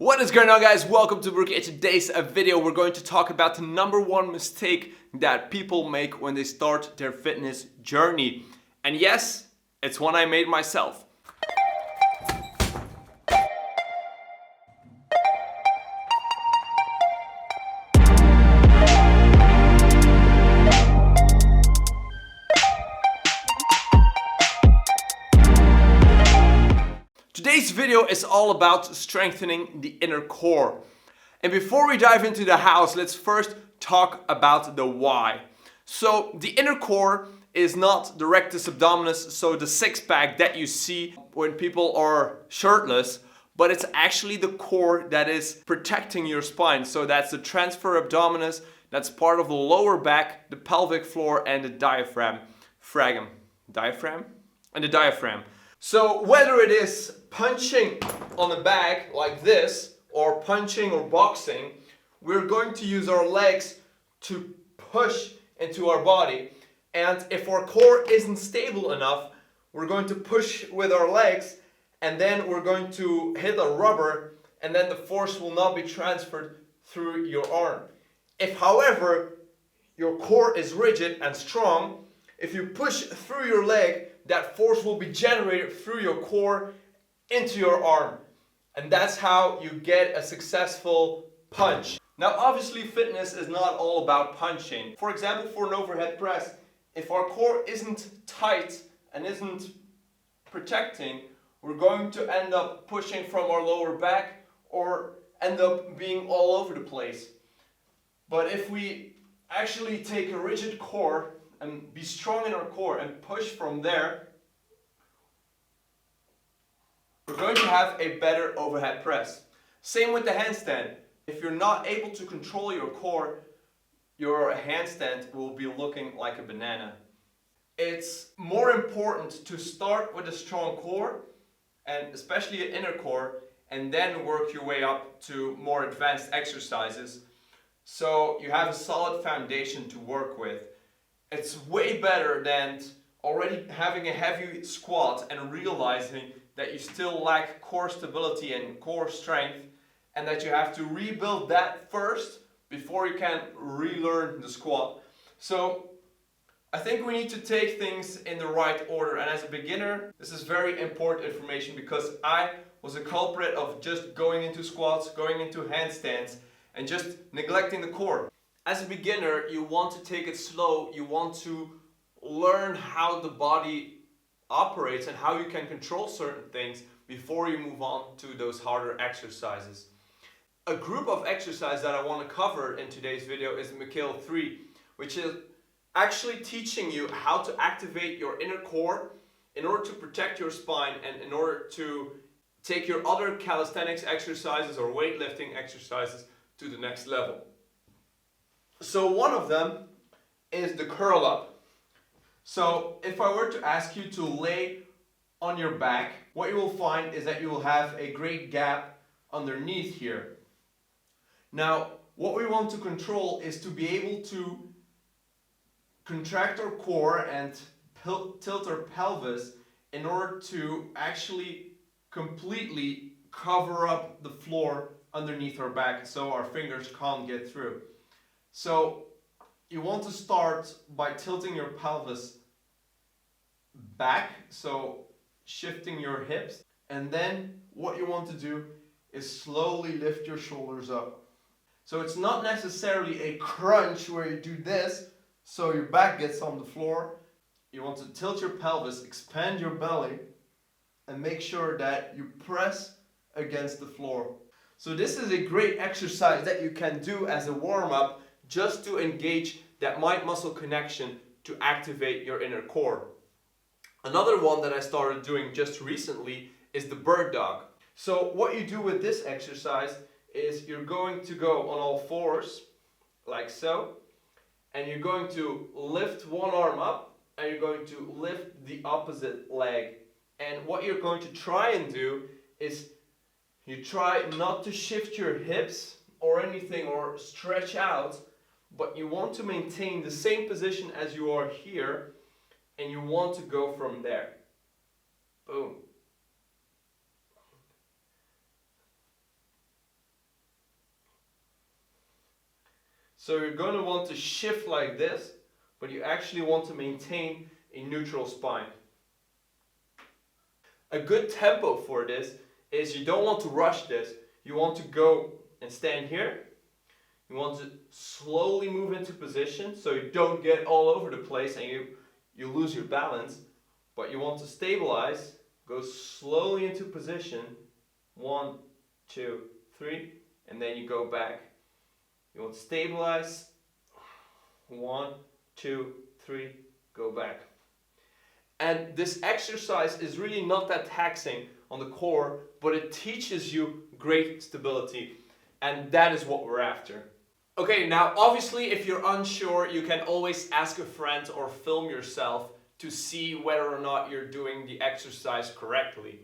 What is going on, guys? Welcome to Barrookie. In today's video we're going to talk about the #1 mistake that people make when they start their fitness journey. And yes, it's one I made myself. Today's video is all about strengthening the inner core. And before we dive into the hows, let's first talk about the why. So the inner core is not the rectus abdominis, so the six-pack that you see when people are shirtless, but it's actually the core that is protecting your spine. So that's the transfer abdominis, that's part of the lower back, the pelvic floor, and the diaphragm. And the diaphragm. So whether it is punching on the bag like this, or punching or boxing, we're going to use our legs to push into our body. And if our core isn't stable enough, we're going to push with our legs, and then we're going to hit a rubber, and then the force will not be transferred through your arm. If, however, your core is rigid and strong, if you push through your leg, that force will be generated through your core into your arm. And that's how you get a successful punch. Now, obviously, fitness is not all about punching. For example, for an overhead press, if our core isn't tight and isn't protecting, we're going to end up pushing from our lower back or end up being all over the place. But if we actually take a rigid core and be strong in our core and push from there, we're going to have a better overhead press. Same with the handstand. If you're not able to control your core, your handstand will be looking like a banana. It's more important to start with a strong core, and especially an inner core, and then work your way up to more advanced exercises, so you have a solid foundation to work with. It's way better than already having a heavy squat and realizing that you still lack core stability and core strength, and that you have to rebuild that first before you can relearn the squat. So I think we need to take things in the right order, and as a beginner this is very important information, because I was a culprit of just going into squats, going into handstands, and just neglecting the core. As a beginner, you want to take it slow. You want to learn how the body operates and how you can control certain things before you move on to those harder exercises. A group of exercises that I want to cover in today's video is Mc Gill 3, which is actually teaching you how to activate your inner core in order to protect your spine and in order to take your other calisthenics exercises or weightlifting exercises to the next level. So one of them is the curl up. So if I were to ask you to lay on your back, what you will find is that you will have a great gap underneath here. Now, what we want to control is to be able to contract our core and tilt our pelvis in order to actually completely cover up the floor underneath our back so our fingers can't get through. So you want to start by tilting your pelvis back, so shifting your hips, and then what you want to do is slowly lift your shoulders up. So it's not necessarily a crunch where you do this so your back gets on the floor. You want to tilt your pelvis, expand your belly, and make sure that you press against the floor. So this is a great exercise that you can do as a warm-up, just to engage that mind-muscle connection to activate your inner core. Another one that I started doing just recently is the bird dog. So what you do with this exercise is you're going to go on all fours, like so, and you're going to lift one arm up, and you're going to lift the opposite leg. And what you're going to try and do is you try not to shift your hips or anything or stretch out, but you want to maintain the same position as you are here, and you want to go from there. Boom. So you're going to want to shift like this, but you actually want to maintain a neutral spine. A good tempo for this is you don't want to rush this. You want to go and stand here. You want to slowly move into position so you don't get all over the place and you lose your balance. But you want to stabilize, go slowly into position. 1, 2, 3, and then you go back. You want to stabilize. 1, 2, 3, go back. And this exercise is really not that taxing on the core, but it teaches you great stability. And that is what we're after. Okay, now obviously if you're unsure, you can always ask a friend or film yourself to see whether or not you're doing the exercise correctly.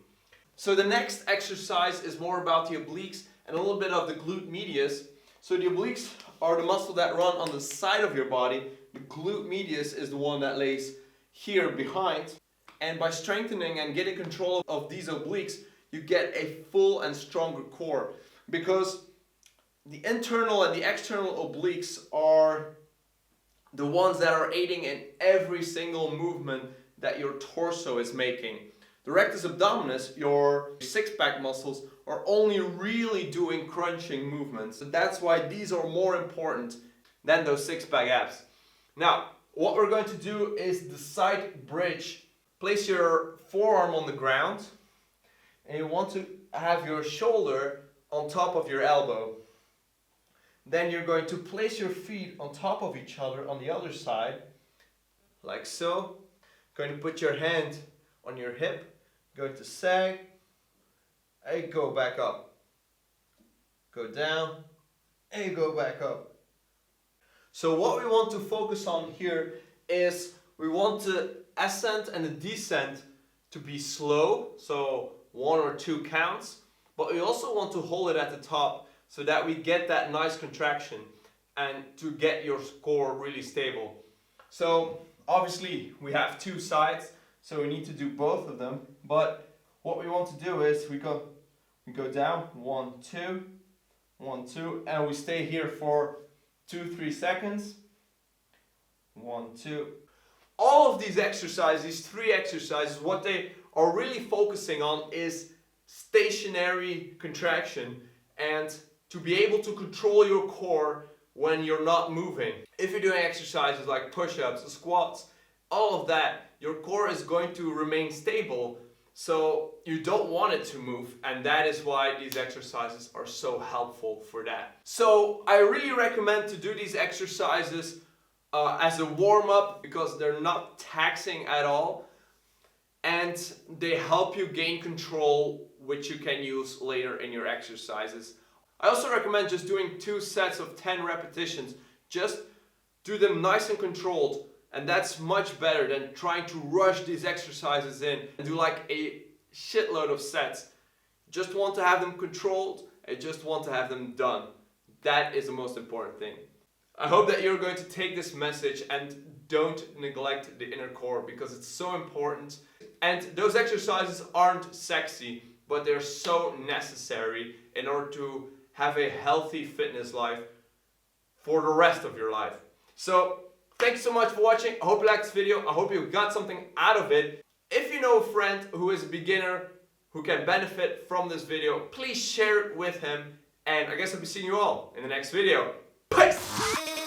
So the next exercise is more about the obliques and a little bit of the glute medius. So the obliques are the muscle that run on the side of your body. The glute medius is the one that lays here behind. And by strengthening and getting control of these obliques, you get a full and stronger core. Because the internal and the external obliques are the ones that are aiding in every single movement that your torso is making. The rectus abdominis, your six-pack muscles, are only really doing crunching movements. And that's why these are more important than those six-pack abs. Now, what we're going to do is the side bridge. Place your forearm on the ground and you want to have your shoulder on top of your elbow. Then you're going to place your feet on top of each other on the other side, like so. Going to put your hand on your hip, going to sag, and go back up. Go down, and go back up. So what we want to focus on here is we want the ascent and the descent to be slow, so 1 or 2 counts, but we also want to hold it at the top so that we get that nice contraction and to get your core really stable. So obviously we have 2 sides, so we need to do both of them, but what we want to do is we go down, 1, 2, 1, 2, and we stay here for 2-3 seconds. 1, 2. All of these exercises, these 3 exercises, what they are really focusing on is stationary contraction and to be able to control your core when you're not moving. If you're doing exercises like push-ups, squats, all of that, your core is going to remain stable, so you don't want it to move, and that is why these exercises are so helpful for that. So I really recommend to do these exercises as a warm-up because they're not taxing at all and they help you gain control, which you can use later in your exercises. I also recommend just doing 2 sets of 10 repetitions. Just do them nice and controlled, and that's much better than trying to rush these exercises in and do like a shitload of sets. Just want to have them controlled and just want to have them done. That is the most important thing. I hope that you're going to take this message and don't neglect the inner core because it's so important. And those exercises aren't sexy, but they're so necessary in order to have a healthy fitness life for the rest of your life. So thanks so much for watching. I hope you liked this video. I hope you got something out of it. If you know a friend who is a beginner who can benefit from this video, please share it with him. And I guess I'll be seeing you all in the next video. Peace!